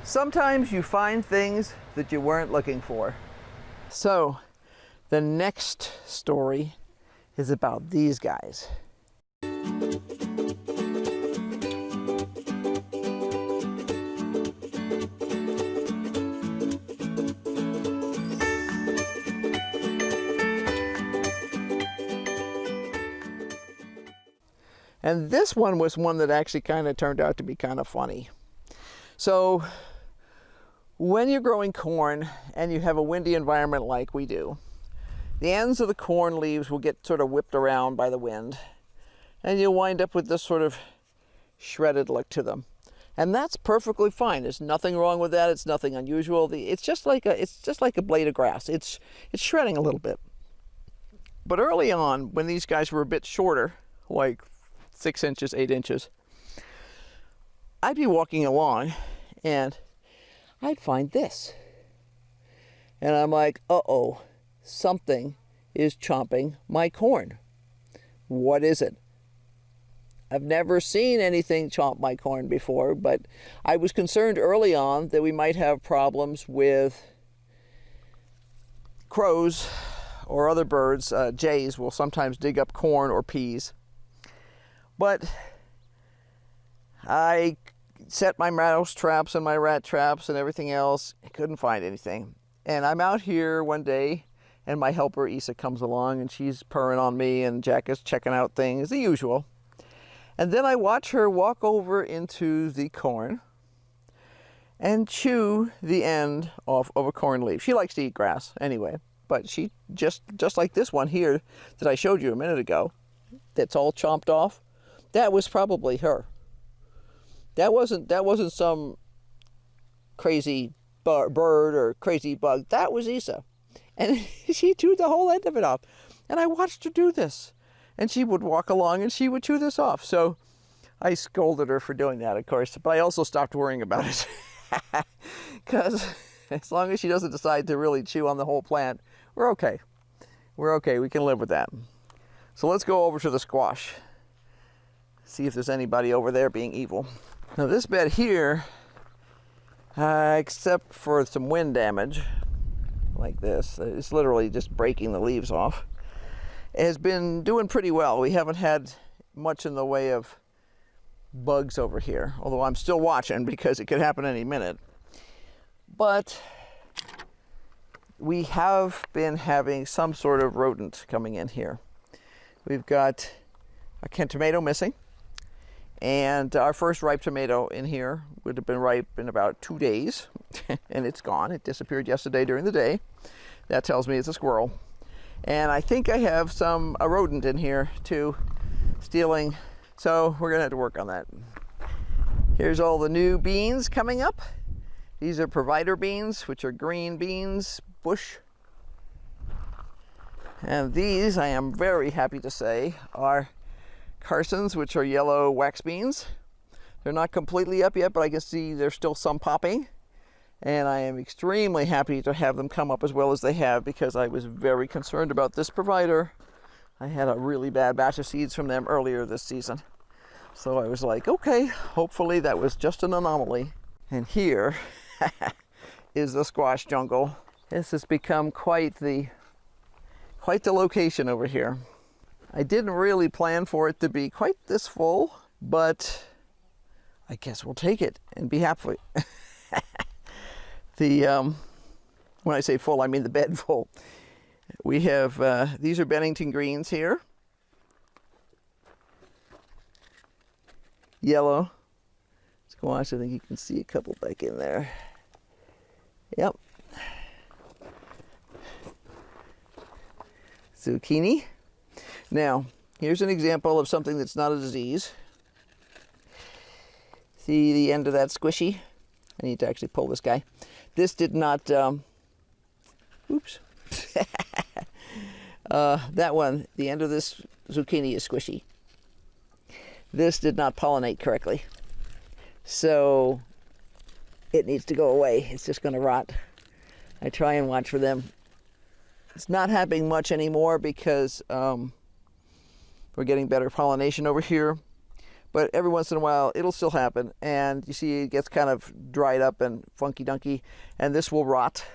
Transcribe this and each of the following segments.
Sometimes you find things that you weren't looking for. So, the next story is about these guys. And this one was one that actually kind of turned out to be kind of funny. So when you're growing corn and you have a windy environment like we do, the ends of the corn leaves will get sort of whipped around by the wind, and you'll wind up with this sort of shredded look to them. And that's perfectly fine. There's nothing wrong with that. It's nothing unusual. It's just like a blade of grass. It's shredding a little bit. But early on, when these guys were a bit shorter, like 6 inches, 8 inches, I'd be walking along and I'd find this. And I'm like, uh-oh, something is chomping my corn. What is it? I've never seen anything chomp my corn before, but I was concerned early on that we might have problems with crows or other birds. Jays will sometimes dig up corn or peas. But I set my mouse traps and my rat traps and everything else. I couldn't find anything. And I'm out here one day, and my helper Isa comes along, and she's purring on me, and Jack is checking out things, the usual. And then I watch her walk over into the corn and chew the end off of a corn leaf. She likes to eat grass anyway, but she just like this one here that I showed you a minute ago, that's all chomped off. That was probably her. That wasn't some crazy bird or crazy bug. That was Isa. And she chewed the whole end of it off. And I watched her do this. And she would walk along and she would chew this off. So I scolded her for doing that, of course. But I also stopped worrying about it. Because as long as she doesn't decide to really chew on the whole plant, we're okay. We're okay. We can live with that. So let's go over to the squash. See if there's anybody over there being evil. Now this bed here, except for some wind damage, like this, it's literally just breaking the leaves off, has been doing pretty well. We haven't had much in the way of bugs over here, although I'm still watching because it could happen any minute. But we have been having some sort of rodent coming in here. We've got a Kent tomato missing. And our first ripe tomato in here would have been ripe in about 2 days, and it's gone. It disappeared yesterday during the day. That tells me it's a squirrel. And I think I have a rodent in here too, stealing. So we're gonna have to work on that. Here's all the new beans coming up. These are provider beans, which are green beans, bush. And these, I am very happy to say, are Carsons, which are yellow wax beans. They're not completely up yet, but I can see there's still some popping. And I am extremely happy to have them come up as well as they have, because I was very concerned about this provider. I had a really bad batch of seeds from them earlier this season. So I was like, okay, hopefully that was just an anomaly. And here is the squash jungle. This has become quite the location over here. I didn't really plan for it to be quite this full, but I guess we'll take it and be happy. When I say full, I mean the bed full. We have, these are Bennington greens here. Yellow squash, I think you can see a couple back in there. Yep. Zucchini. Now, here's an example of something that's not a disease. See the end of that squishy? I need to actually pull this guy. This did not, oops. That one, the end of this zucchini is squishy. This did not pollinate correctly. So it needs to go away. It's just going to rot. I try and watch for them. It's not happening much anymore because we're getting better pollination over here. but every once in a while it'll still happen, and you see it gets kind of dried up and funky dunky, and this will rot.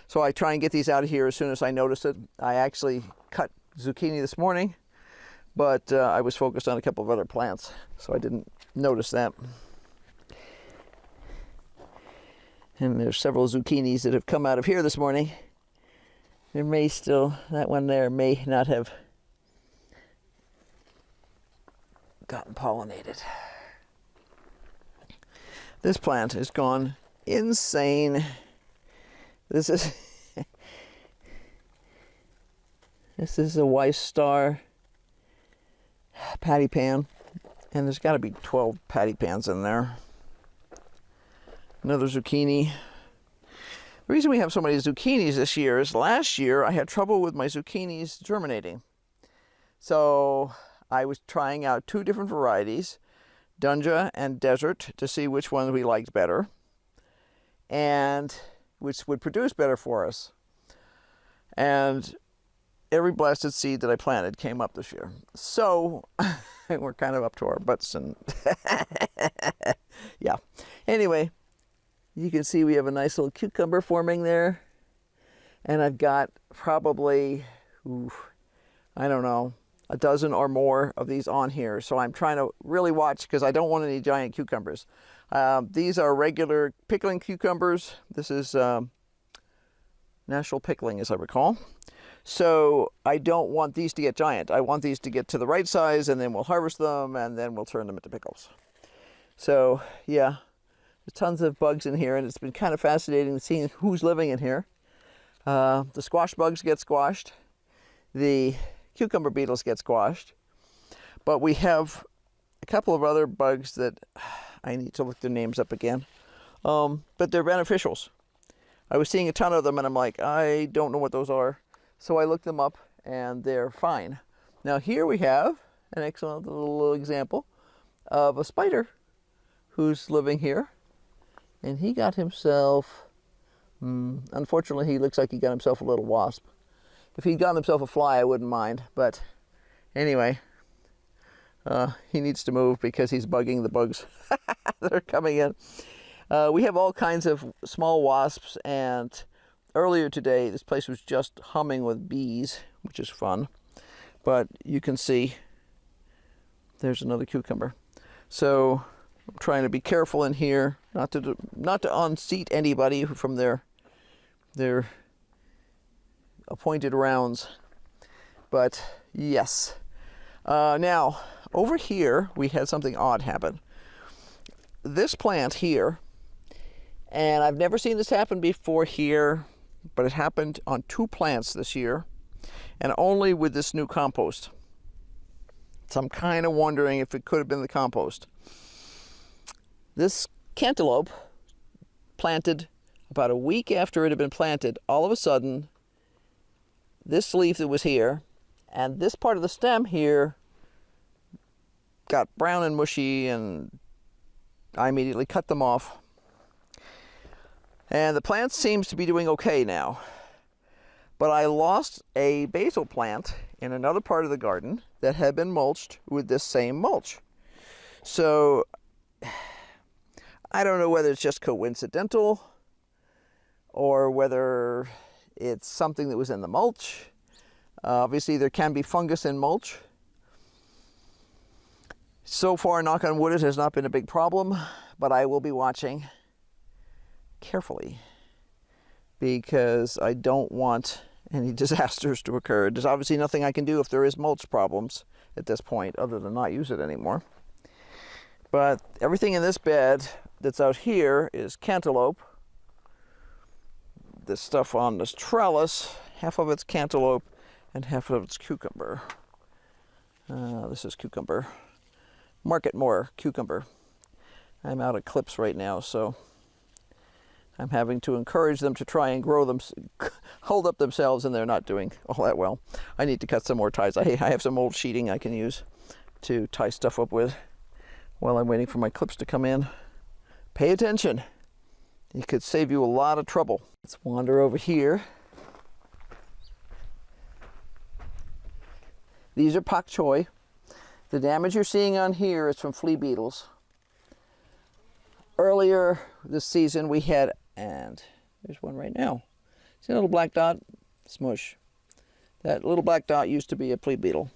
So I try and get these out of here as soon as I notice it. I actually cut zucchini this morning, but I was focused on a couple of other plants, so I didn't notice that. And there's several zucchinis that have come out of here this morning. There may still, that one there may not have gotten pollinated. This plant has gone insane. This is this is a Weiss Star patty pan, and there's got to be 12 patty pans in there. Another zucchini. The reason we have so many zucchinis this year is last year I had trouble with my zucchinis germinating. So I was trying out 2 different varieties, Dunja and Desert, to see which ones we liked better and which would produce better for us. And every blasted seed that I planted came up this year. So we're kind of up to our butts and yeah. Anyway, you can see we have a nice little cucumber forming there. And I've got probably, I don't know, a dozen or more of these on here. So I'm trying to really watch because I don't want any giant cucumbers. These are regular pickling cucumbers. This is natural pickling, as I recall. So I don't want these to get giant. I want these to get to the right size, and then we'll harvest them, and then we'll turn them into pickles. So yeah, there's tons of bugs in here, and it's been kind of fascinating seeing who's living in here. The squash bugs get squashed. The cucumber beetles get squashed. But we have a couple of other bugs that I need to look their names up again. But they're beneficials. I was seeing a ton of them, and I'm like, I don't know what those are. So I looked them up, and they're fine. Now here we have an excellent little example of a spider who's living here. And he got himself, unfortunately, he looks like he got himself a little wasp. If he'd gotten himself a fly, I wouldn't mind. But anyway, he needs to move because he's bugging the bugs that are coming in. We have all kinds of small wasps, and earlier today, this place was just humming with bees, which is fun. But you can see there's another cucumber. So I'm trying to be careful in here, not to unseat anybody from their appointed rounds. But yes. Now, over here, we had something odd happen. This plant here, and I've never seen this happen before here, but it happened on 2 plants this year, and only with this new compost. So I'm kind of wondering if it could have been the compost. This cantaloupe, planted about a week after it had been planted, all of a sudden, this leaf that was here, and this part of the stem here got brown and mushy, and I immediately cut them off. And the plant seems to be doing okay now. But I lost a basil plant in another part of the garden that had been mulched with this same mulch. So I don't know whether it's just coincidental or whether it's something that was in the mulch. Obviously, there can be fungus in mulch. So far, knock on wood, it has not been a big problem, but I will be watching carefully because I don't want any disasters to occur. There's obviously nothing I can do if there is mulch problems at this point other than not use it anymore. But everything in this bed that's out here is cantaloupe. This stuff on this trellis, half of it's cantaloupe and half of it's cucumber. This is cucumber. Market more cucumber. I'm out of clips right now, so I'm having to encourage them to try and grow them, hold up themselves, and they're not doing all that well. I need to cut some more ties. I have some old sheeting I can use to tie stuff up with while I'm waiting for my clips to come in. Pay attention. It could save you a lot of trouble. Let's wander over here. These are pak choi. The damage you're seeing on here is from flea beetles. Earlier this season we had, and there's one right now. See a little black dot? Smush. That little black dot used to be a flea beetle.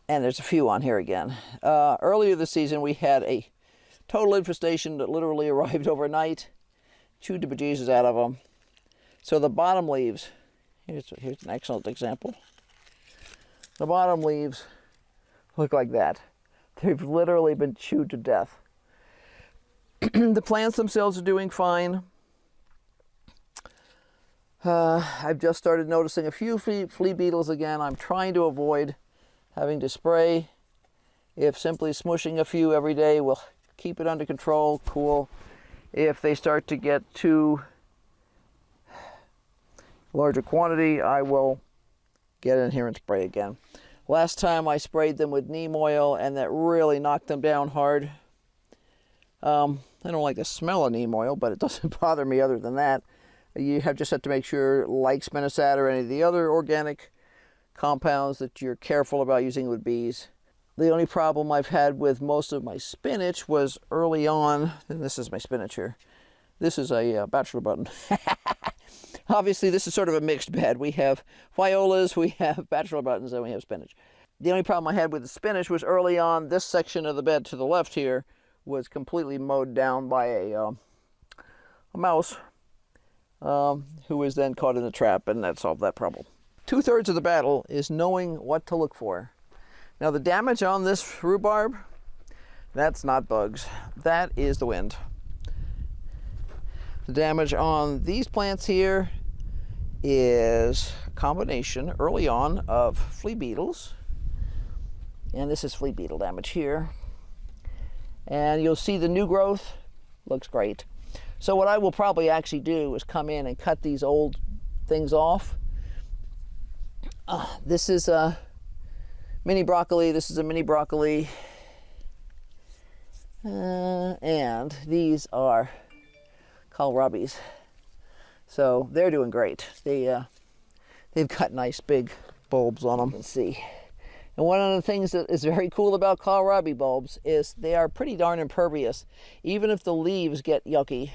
And there's a few on here again. Earlier this season we had a total infestation that literally arrived overnight. Chewed the bejesus out of them. So the bottom leaves, here's an excellent example. The bottom leaves look like that. They've literally been chewed to death. The plants themselves are doing fine. I've just started noticing a few flea beetles again. I'm trying to avoid having to spray. If simply smushing a few every day will keep it under control, cool. If they start to get too larger quantity, I will get in here and spray again. Last time I sprayed them with neem oil and that really knocked them down hard. I don't like the smell of neem oil, but it doesn't bother me other than that. You just have to make sure, like spinosad or any of the other organic compounds, that you're careful about using with bees. The only problem I've had with most of my spinach was early on, and this is my spinach here. This is a bachelor button. Obviously, this is sort of a mixed bed. We have violas, we have bachelor buttons, and we have spinach. The only problem I had with the spinach was early on, this section of the bed to the left here was completely mowed down by a mouse who was then caught in the trap, and that solved that problem. 2/3 of the battle is knowing what to look for. Now the damage on this rhubarb, that's not bugs. That is the wind. The damage on these plants here is a combination early on of flea beetles. And this is flea beetle damage here. And you'll see the new growth looks great. So what I will probably actually do is come in and cut these old things off. This is a mini broccoli. This is a mini broccoli. And these are kohlrabies. So they're doing great. They've got nice big bulbs on them. Let's see. And one of the things that is very cool about kohlrabi bulbs is they are pretty darn impervious. Even if the leaves get yucky,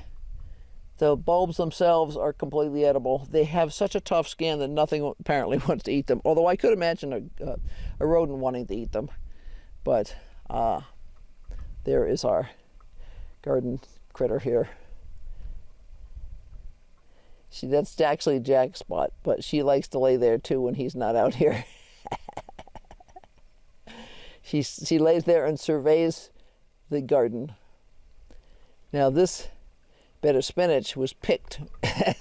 the bulbs themselves are completely edible. They have such a tough skin that nothing apparently wants to eat them. Although I could imagine a rodent wanting to eat them. But there is our garden critter here. That's actually Jack's spot, but she likes to lay there too when he's not out here. She lays there and surveys the garden. Now this bed of spinach was picked,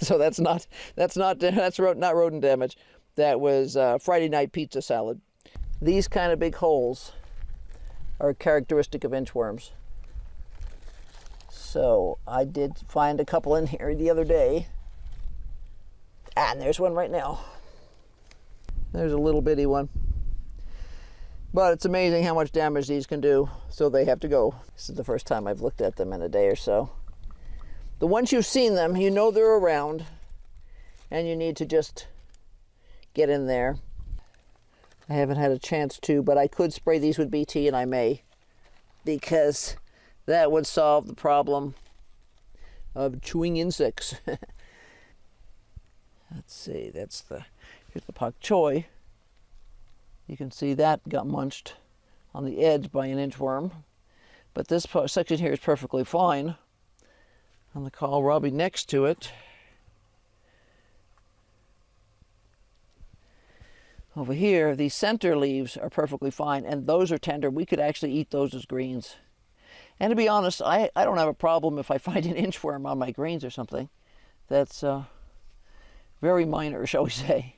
so that's not rodent damage. That was Friday night pizza salad. These kind of big holes are characteristic of inchworms. So I did find a couple in here the other day. And there's one right now. There's a little bitty one. But it's amazing how much damage these can do, so they have to go. This is the first time I've looked at them in a day or so. The ones you've seen them, you know they're around, and you need to just get in there. I haven't had a chance to, but I could spray these with BT, and I may, because that would solve the problem of chewing insects. Let's see, here's the pak choi. You can see that got munched on the edge by an inchworm. But this section here is perfectly fine. And the kohlrabi next to it. Over here, these center leaves are perfectly fine, and those are tender. We could actually eat those as greens. And to be honest, I don't have a problem if I find an inchworm on my greens or something. That's very minor, shall we say.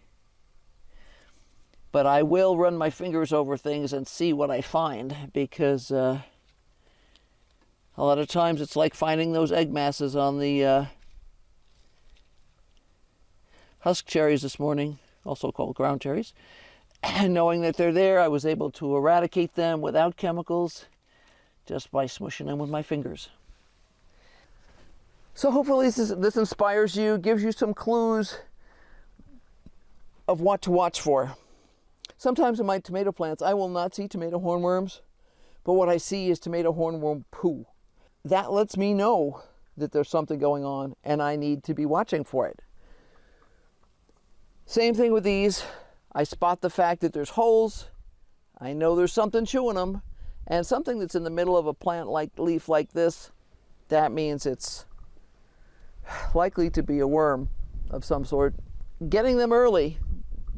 But I will run my fingers over things and see what I find, because a lot of times it's like finding those egg masses on the husk cherries this morning, also called ground cherries. And knowing that they're there, I was able to eradicate them without chemicals, just by smushing them with my fingers. So hopefully this inspires you, gives you some clues of what to watch for. Sometimes in my tomato plants, I will not see tomato hornworms, but what I see is tomato hornworm poo. That lets me know that there's something going on and I need to be watching for it. Same thing with these. I spot the fact that there's holes. I know there's something chewing them, and something that's in the middle of a plant like leaf like this, that means it's likely to be a worm of some sort. Getting them early,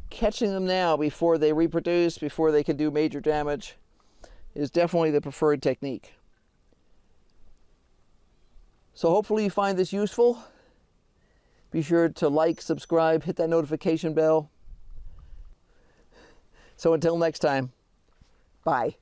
catching them now before they reproduce, before they can do major damage, is definitely the preferred technique. So hopefully you find this useful. Be sure to like, subscribe, hit that notification bell. So until next time, bye.